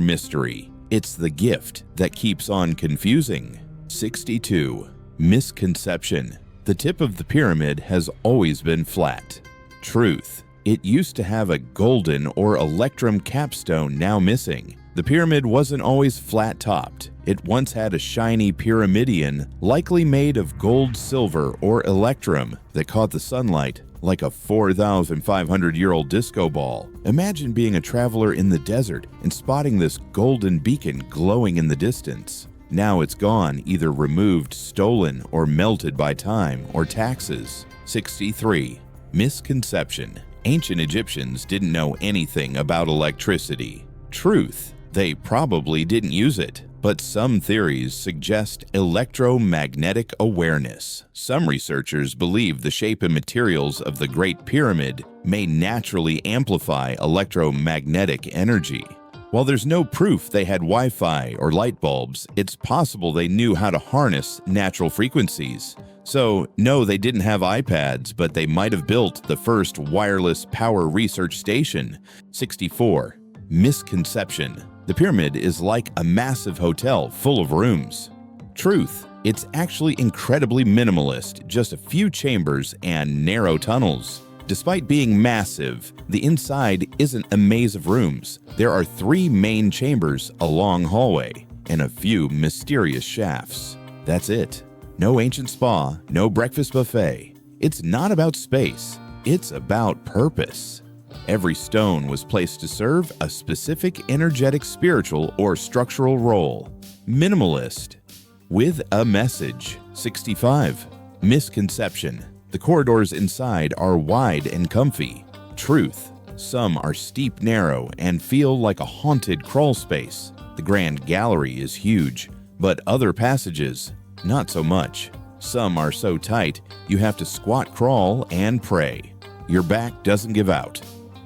mystery. It's the gift that keeps on confusing. 62. Misconception. The tip of the pyramid has always been flat. Truth. It used to have a golden or electrum capstone now missing. The pyramid wasn't always flat-topped. It once had a shiny pyramidion, likely made of gold, silver, or electrum, that caught the sunlight like a 4,500-year-old disco ball. Imagine being a traveler in the desert and spotting this golden beacon glowing in the distance. Now it's gone, either removed, stolen, or melted by time or taxes. 63. Misconception. Ancient Egyptians didn't know anything about electricity. Truth. They probably didn't use it, but some theories suggest electromagnetic awareness. Some researchers believe the shape and materials of the Great Pyramid may naturally amplify electromagnetic energy. While there's no proof they had Wi-Fi or light bulbs, it's possible they knew how to harness natural frequencies. So, no, they didn't have iPads, but they might have built the first wireless power research station. 64. Misconception. The pyramid is like a massive hotel full of rooms. Truth. It's actually incredibly minimalist, just a few chambers and narrow tunnels. Despite being massive, the inside isn't a maze of rooms. There are 3 main chambers, a long hallway, and a few mysterious shafts. That's it. No ancient spa, no breakfast buffet. It's not about space, it's about purpose. Every stone was placed to serve a specific energetic, spiritual, or structural role. Minimalist. With a message. 65. Misconception. The corridors inside are wide and comfy. Truth. Some are steep, narrow, and feel like a haunted crawl space. The Grand Gallery is huge, but other passages, not so much. Some are so tight, you have to squat, crawl, and pray. Your back doesn't give out.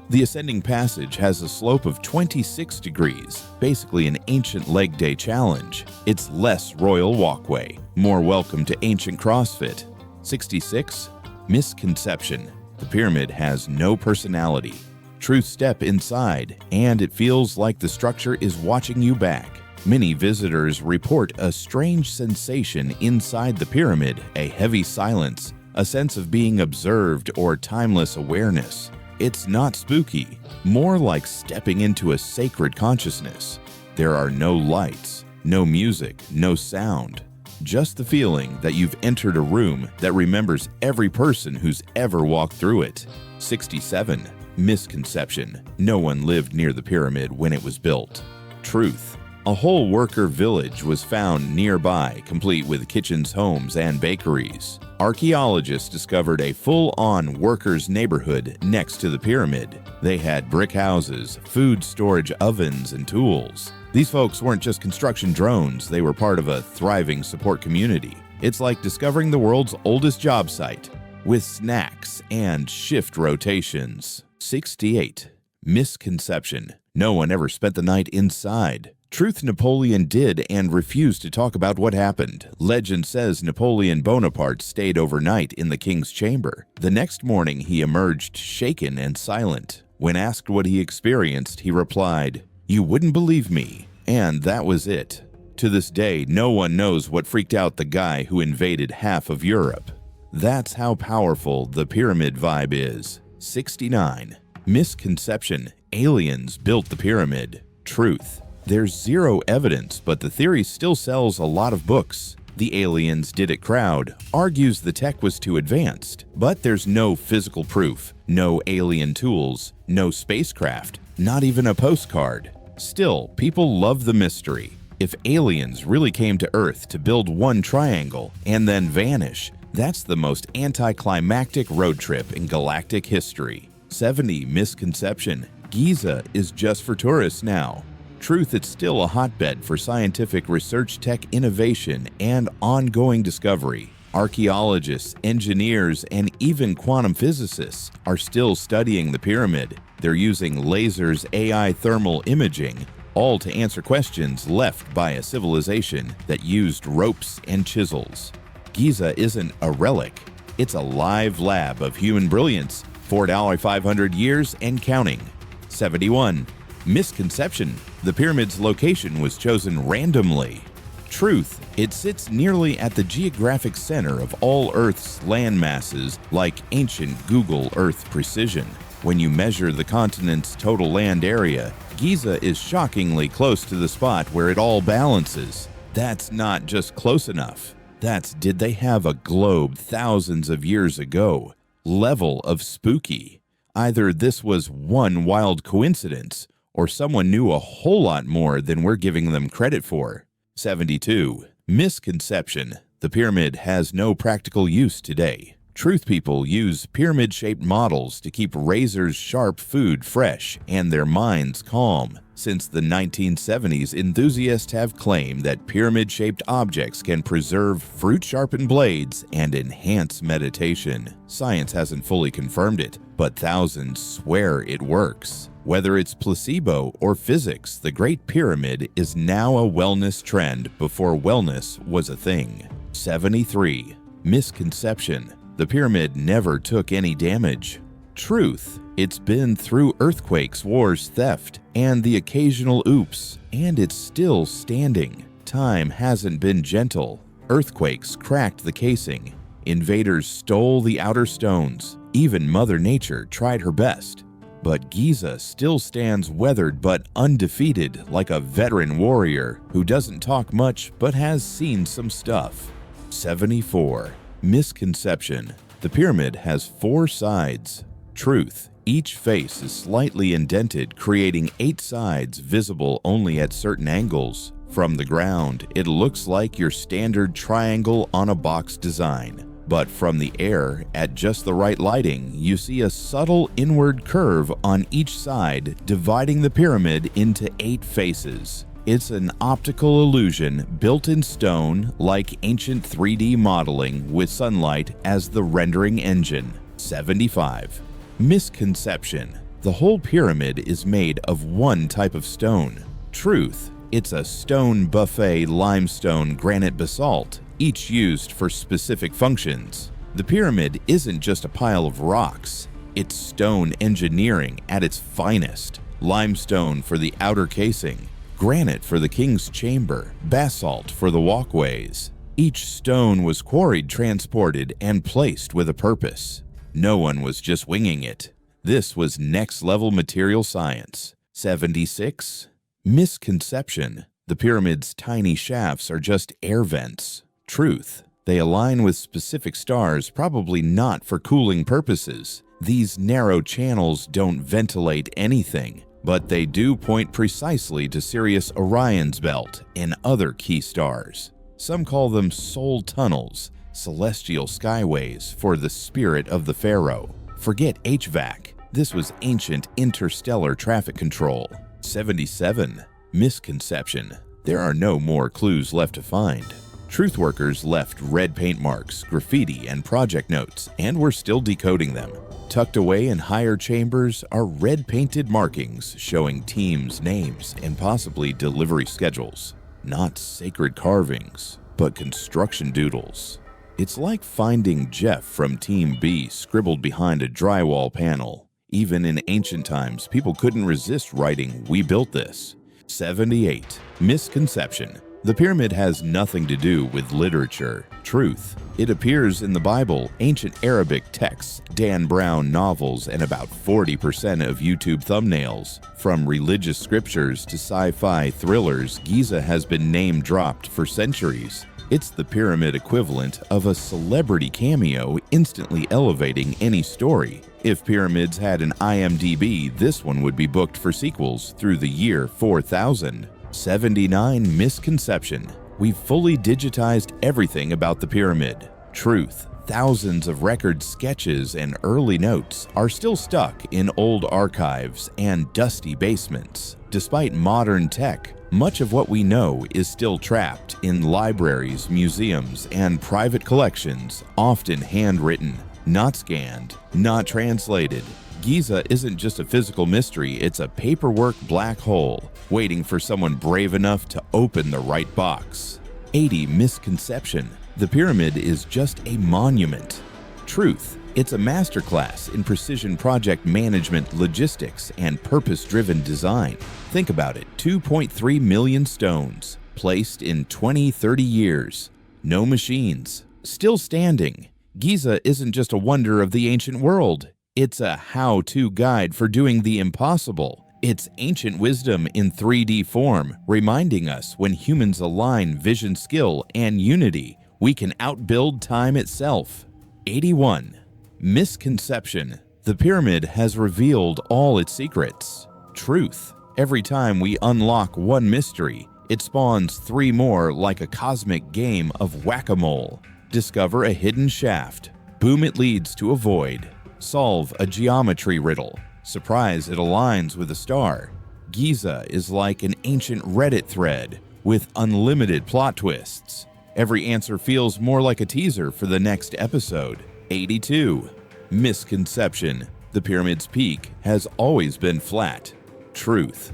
The ascending passage has a slope of 26 degrees, basically an ancient leg day challenge. It's less royal walkway, more welcome to ancient CrossFit. 66. Misconception. The pyramid has no personality. Truth, step inside, and it feels like the structure is watching you back. Many visitors report a strange sensation inside the pyramid, a heavy silence, a sense of being observed or timeless awareness. It's not spooky, more like stepping into a sacred consciousness. There are no lights, no music, no sound. Just the feeling that you've entered a room that remembers every person who's ever walked through it. 67. Misconception. No one lived near the pyramid when it was built. Truth. A whole worker village was found nearby, complete with kitchens, homes, and bakeries. Archaeologists discovered a full-on workers' neighborhood next to the pyramid. They had brick houses, food storage ovens, and tools. These folks weren't just construction drones, they were part of a thriving support community. It's like discovering the world's oldest job site, with snacks and shift rotations. 68. Misconception. No one ever spent the night inside. Truth, Napoleon did and refused to talk about what happened. Legend says Napoleon Bonaparte stayed overnight in the king's chamber. The next morning, he emerged shaken and silent. When asked what he experienced, he replied, "You wouldn't believe me." And that was it. To this day, no one knows what freaked out the guy who invaded half of Europe. That's how powerful the pyramid vibe is. 69. Misconception: aliens built the pyramid. Truth: there's zero evidence, but the theory still sells a lot of books. The aliens did it crowd argues the tech was too advanced, but there's no physical proof, no alien tools, no spacecraft, not even a postcard. Still, people love the mystery. If aliens really came to Earth to build one triangle and then vanish, that's the most anticlimactic road trip in galactic history. 70. Misconception: Giza is just for tourists now. Truth: it's still a hotbed for scientific research, tech innovation, and ongoing discovery. Archaeologists, engineers, and even quantum physicists are still studying the pyramid. They're using lasers, AI, thermal imaging, all to answer questions left by a civilization that used ropes and chisels. Giza isn't a relic. It's a live lab of human brilliance for $500 years and counting. 71. Misconception: the pyramid's location was chosen randomly. Truth: it sits nearly at the geographic center of all Earth's land masses, like ancient Google Earth precision. When you measure the continent's total land area, Giza is shockingly close to the spot where it all balances. That's not just close enough. That's did they have a globe thousands of years ago level of spooky. Either this was one wild coincidence, or someone knew a whole lot more than we're giving them credit for. 72. Misconception: the pyramid has no practical use today. Truth: people use pyramid-shaped models to keep razor-sharp food fresh and their minds calm. Since the 1970s, enthusiasts have claimed that pyramid-shaped objects can preserve fruit-sharpened blades and enhance meditation. Science hasn't fully confirmed it, but thousands swear it works. Whether it's placebo or physics, the Great Pyramid is now a wellness trend before wellness was a thing. 73. Misconception: the pyramid never took any damage. Truth: it's been through earthquakes, wars, theft, and the occasional oops, and it's still standing. Time hasn't been gentle. Earthquakes cracked the casing. Invaders stole the outer stones. Even Mother Nature tried her best. But Giza still stands weathered but undefeated, like a veteran warrior who doesn't talk much but has seen some stuff. 74. Misconception: the pyramid has 4 sides. Truth: each face is slightly indented, creating 8 sides visible only at certain angles. From the ground, it looks like your standard triangle on a box design. But from the air, at just the right lighting, you see a subtle inward curve on each side, dividing the pyramid into 8 faces. It's an optical illusion built in stone, like ancient 3D modeling with sunlight as the rendering engine. 75. Misconception: the whole pyramid is made of one type of stone. Truth: it's a stone buffet, limestone, granite, basalt, each used for specific functions. The pyramid isn't just a pile of rocks. It's stone engineering at its finest. Limestone for the outer casing, granite for the king's chamber, basalt for the walkways. Each stone was quarried, transported, and placed with a purpose. No one was just winging it. This was next-level material science. 76. Misconception: the pyramid's tiny shafts are just air vents. Truth: they align with specific stars, probably not for cooling purposes. These narrow channels don't ventilate anything, but they do point precisely to Sirius Orion's belt and other key stars. Some call them soul tunnels, celestial skyways for the spirit of the pharaoh. Forget HVAC. This was ancient interstellar traffic control. 77. Misconception: there are no more clues left to find. Truth workers left red paint marks, graffiti, and project notes, and we're still decoding them. Tucked away in higher chambers are red-painted markings showing teams' names and possibly delivery schedules. Not sacred carvings, but construction doodles. It's like finding Jeff from Team B scribbled behind a drywall panel. Even in ancient times, people couldn't resist writing, "We built this." 78. Misconception. The pyramid has nothing to do with literature. Truth. It appears in the Bible, ancient Arabic texts, Dan Brown novels, and about 40% of YouTube thumbnails. From religious scriptures to sci-fi thrillers, Giza has been name-dropped for centuries. It's the pyramid equivalent of a celebrity cameo instantly elevating any story. If pyramids had an IMDb, this one would be booked for sequels through the year 4000. 79. Misconception. We've fully digitized everything about the pyramid. Truth. Thousands of record sketches and early notes are still stuck in old archives and dusty basements. Despite modern tech, much of what we know is still trapped in libraries, museums, and private collections, often handwritten, not scanned, not translated. Giza isn't just a physical mystery, it's a paperwork black hole, waiting for someone brave enough to open the right box. 80. Misconception. The pyramid is just a monument. Truth. It's a masterclass in precision project management, logistics, and purpose-driven design. Think about it, 2.3 million stones, placed in 20-30 years. No machines. Still standing. Giza isn't just a wonder of the ancient world. It's a how-to guide for doing the impossible. It's ancient wisdom in 3D form, reminding us when humans align vision, skill, and unity, we can outbuild time itself. 81. Misconception. The pyramid has revealed all its secrets. Truth. Every time we unlock one mystery, it spawns 3 more like a cosmic game of whack-a-mole. Discover a hidden shaft. Boom, it leads to a void. Solve a geometry riddle. Surprise, it aligns with a star. Giza is like an ancient Reddit thread with unlimited plot twists. Every answer feels more like a teaser for the next episode. 82. Misconception. The pyramid's peak has always been flat. Truth.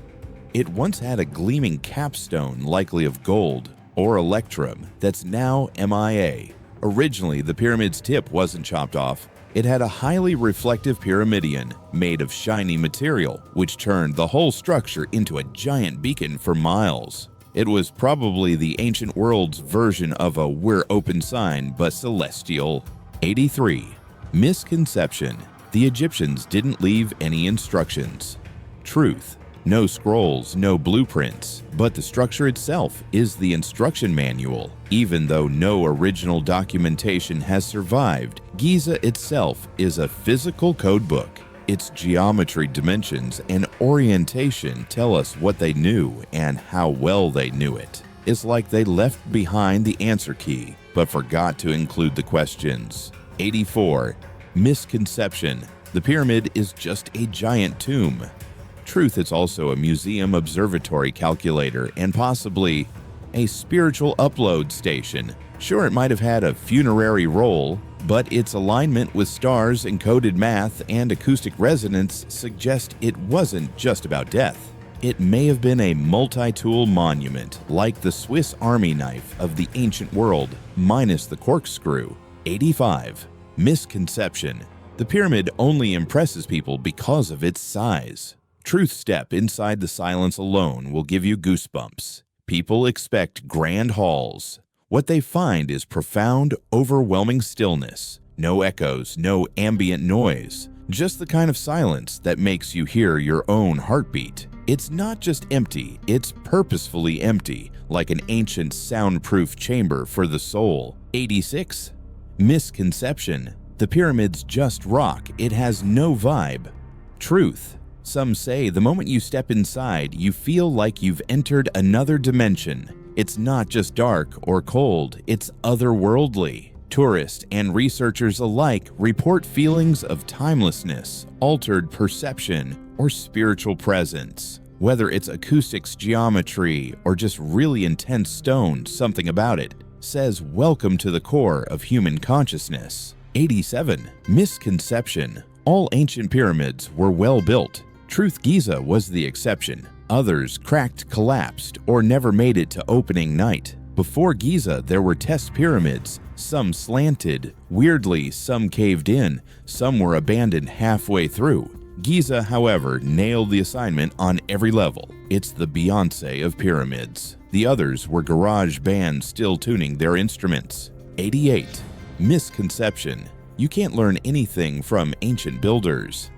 It once had a gleaming capstone, likely of gold or electrum, that's now MIA. Originally, the pyramid's tip wasn't chopped off. It had a highly reflective pyramidion made of shiny material, which turned the whole structure into a giant beacon for miles. It was probably the ancient world's version of a "we're open" sign, but celestial. 83. Misconception. The Egyptians didn't leave any instructions. Truth. No scrolls, no blueprints, but the structure itself is the instruction manual. Even though no original documentation has survived, Giza itself is a physical codebook. Its geometry, dimensions, and orientation tell us what they knew and how well they knew it. It's like they left behind the answer key, but forgot to include the questions. 84. Misconception. The pyramid is just a giant tomb. Truth, it's also a museum observatory calculator and possibly a spiritual upload station. Sure, it might have had a funerary role, but its alignment with stars, encoded math, and acoustic resonance suggest it wasn't just about death. It may have been a multi-tool monument, like the Swiss Army knife of the ancient world, minus the corkscrew. 85. Misconception. The pyramid only impresses people because of its size. Truth, step inside the silence alone will give you goosebumps. People expect grand halls. What they find is profound, overwhelming stillness. No echoes, no ambient noise. Just the kind of silence that makes you hear your own heartbeat. It's not just empty, it's purposefully empty, like an ancient soundproof chamber for the soul. 86. Misconception. The pyramid's just rock, it has no vibe. Truth. Some say the moment you step inside, you feel like you've entered another dimension. It's not just dark or cold, it's otherworldly. Tourists and researchers alike report feelings of timelessness, altered perception, or spiritual presence. Whether it's acoustics, geometry, or just really intense stone, something about it says welcome to the core of human consciousness. 87. Misconception. All ancient pyramids were well built. Truth, Giza was the exception. Others cracked, collapsed, or never made it to opening night. Before Giza, there were test pyramids. Some slanted. Weirdly, some caved in. Some were abandoned halfway through. Giza, however, nailed the assignment on every level. It's the Beyoncé of pyramids. The others were garage bands still tuning their instruments. 88. Misconception. You can't learn anything from ancient builders.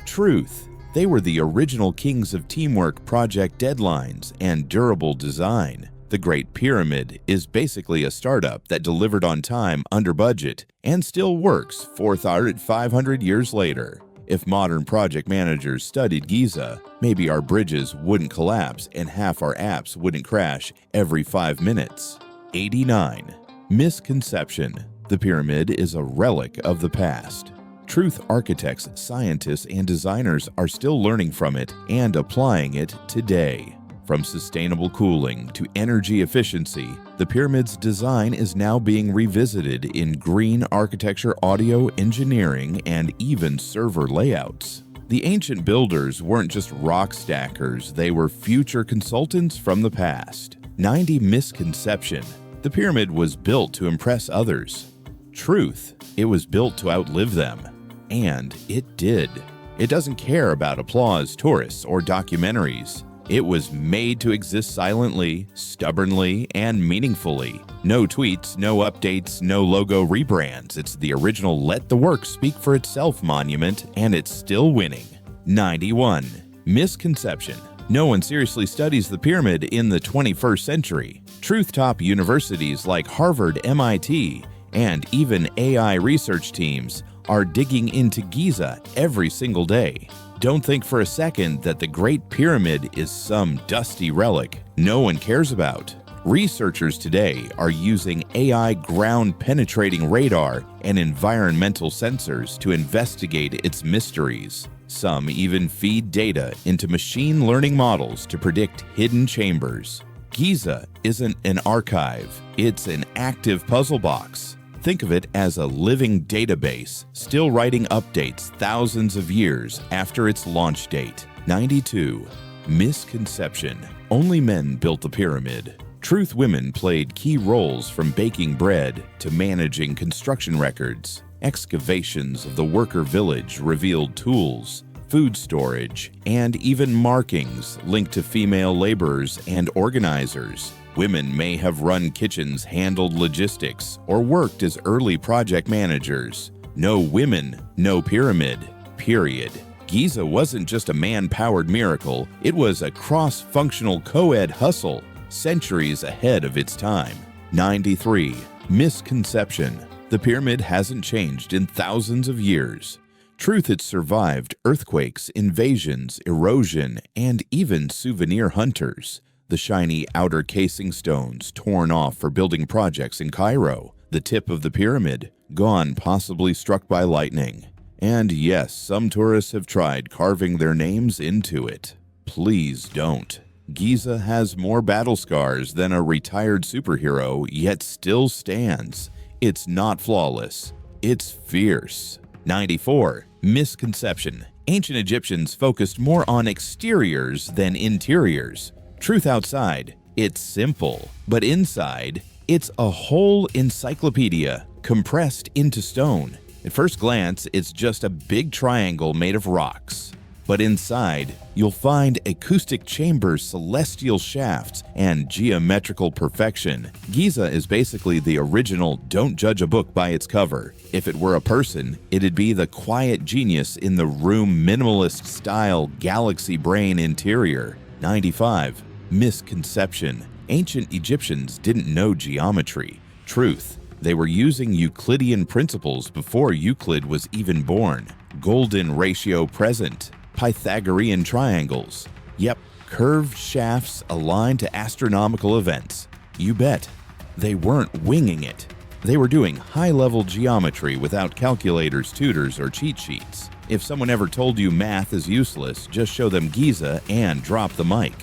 Truth. They were the original kings of teamwork, project deadlines, and durable design. The Great Pyramid is basically a startup that delivered on time under budget and still works 4,500 years later. If modern project managers studied Giza, maybe our bridges wouldn't collapse and half our apps wouldn't crash every 5 minutes. 89. Misconception. The pyramid is a relic of the past. Truth, architects, scientists, and designers are still learning from it and applying it today. From sustainable cooling to energy efficiency, the pyramid's design is now being revisited in green architecture, audio engineering, and even server layouts. The ancient builders weren't just rock stackers, they were future consultants from the past. 90. Misconception. The pyramid was built to impress others. Truth. It was built to outlive them. And it did. It doesn't care about applause, tourists, or documentaries. It was made to exist silently, stubbornly, and meaningfully. No tweets, no updates, no logo rebrands. It's the original let the work speak for itself monument, and it's still winning. 91. Misconception. No one seriously studies the pyramid in the 21st century. Truth, top universities like Harvard, MIT, and even AI research teams are digging into Giza every single day. Don't think for a second that the Great Pyramid is some dusty relic no one cares about. Researchers today are using AI ground-penetrating radar and environmental sensors to investigate its mysteries. Some even feed data into machine learning models to predict hidden chambers. Giza isn't an archive, it's an active puzzle box. Think of it as a living database, still writing updates thousands of years after its launch date. 92. Misconception. Only men built the pyramid. Truth, women played key roles from baking bread to managing construction records. Excavations of the worker village revealed tools, food storage, and even markings linked to female laborers and organizers. Women may have run kitchens, handled logistics, or worked as early project managers. No women, no pyramid, period. Giza wasn't just a man-powered miracle, it was a cross-functional co-ed hustle, centuries ahead of its time. 93. Misconception. The pyramid hasn't changed in thousands of years. Truth, it survived earthquakes, invasions, erosion, and even souvenir hunters. The shiny outer casing stones torn off for building projects in Cairo. The tip of the pyramid gone, possibly struck by lightning. And yes, some tourists have tried carving their names into it. Please don't. Giza has more battle scars than a retired superhero, yet still stands. It's not flawless. It's fierce. 94. Misconception. Ancient Egyptians focused more on exteriors than interiors. Truth, outside, it's simple, but inside, it's a whole encyclopedia compressed into stone. At first glance, it's just a big triangle made of rocks. But inside, you'll find acoustic chambers, celestial shafts, and geometrical perfection. Giza is basically the original don't judge a book by its cover. If it were a person, it'd be the quiet genius in the room, minimalist style, galaxy brain interior. 95. Misconception. Ancient Egyptians didn't know geometry. Truth. They were using Euclidean principles before Euclid was even born. Golden ratio present. Pythagorean triangles. Yep, curved shafts aligned to astronomical events. You bet. They weren't winging it. They were doing high-level geometry without calculators, tutors, or cheat sheets. If someone ever told you math is useless, just show them Giza and drop the mic.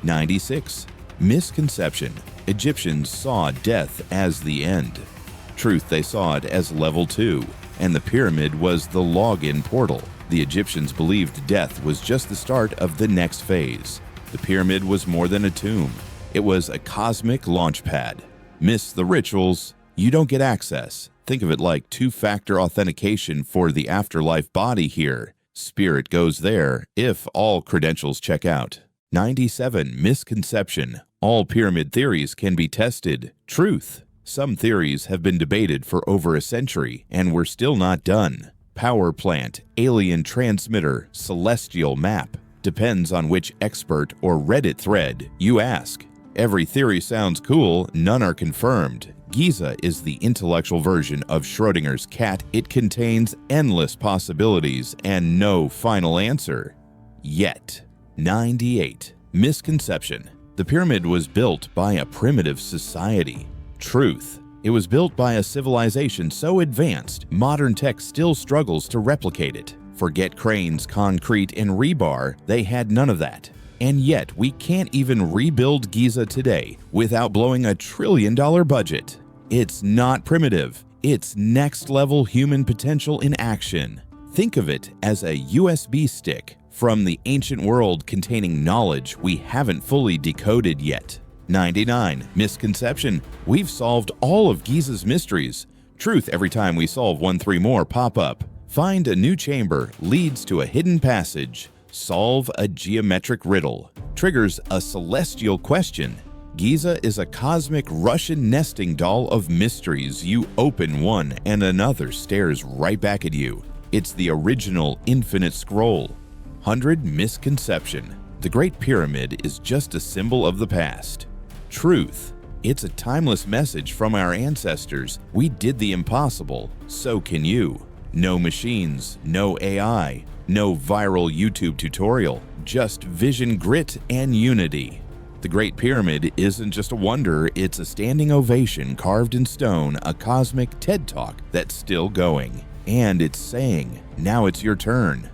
96. Misconception. Egyptians saw death as the end. Truth, they saw it as level 2, and the pyramid was the login portal. The Egyptians believed death was just the start of the next phase. The pyramid was more than a tomb. It was a cosmic launch pad. Miss the rituals, you don't get access. Think of it like two-factor authentication for the afterlife body here. Spirit goes there if all credentials check out. 97. Misconception. All pyramid theories can be tested. Truth. Some theories have been debated for over a century, and we're still not done. Power plant, alien transmitter, celestial map. Depends on which expert or Reddit thread you ask. Every theory sounds cool, none are confirmed. Giza is the intellectual version of Schrödinger's cat. It contains endless possibilities and no final answer. Yet. 98. Misconception. The pyramid was built by a primitive society. Truth. It was built by a civilization so advanced, modern tech still struggles to replicate it. Forget cranes, concrete, and rebar, they had none of that. And yet, we can't even rebuild Giza today without blowing $1 trillion budget. It's not primitive. It's next-level human potential in action. Think of it as a USB stick from the ancient world containing knowledge we haven't fully decoded yet. 99. Misconception. We've solved all of Giza's mysteries. Truth, every time we solve 1-3 more pop up. Find a new chamber, leads to a hidden passage. Solve a geometric riddle. Triggers a celestial question. Giza is a cosmic Russian nesting doll of mysteries. You open one and another stares right back at you. It's the original infinite scroll. 100. Misconception. The Great Pyramid is just a symbol of the past. Truth. It's a timeless message from our ancestors. We did the impossible, so can you. No machines, no AI, no viral YouTube tutorial, just vision, grit, and unity. The Great Pyramid isn't just a wonder, it's a standing ovation carved in stone, a cosmic TED Talk that's still going. And it's saying, now it's your turn.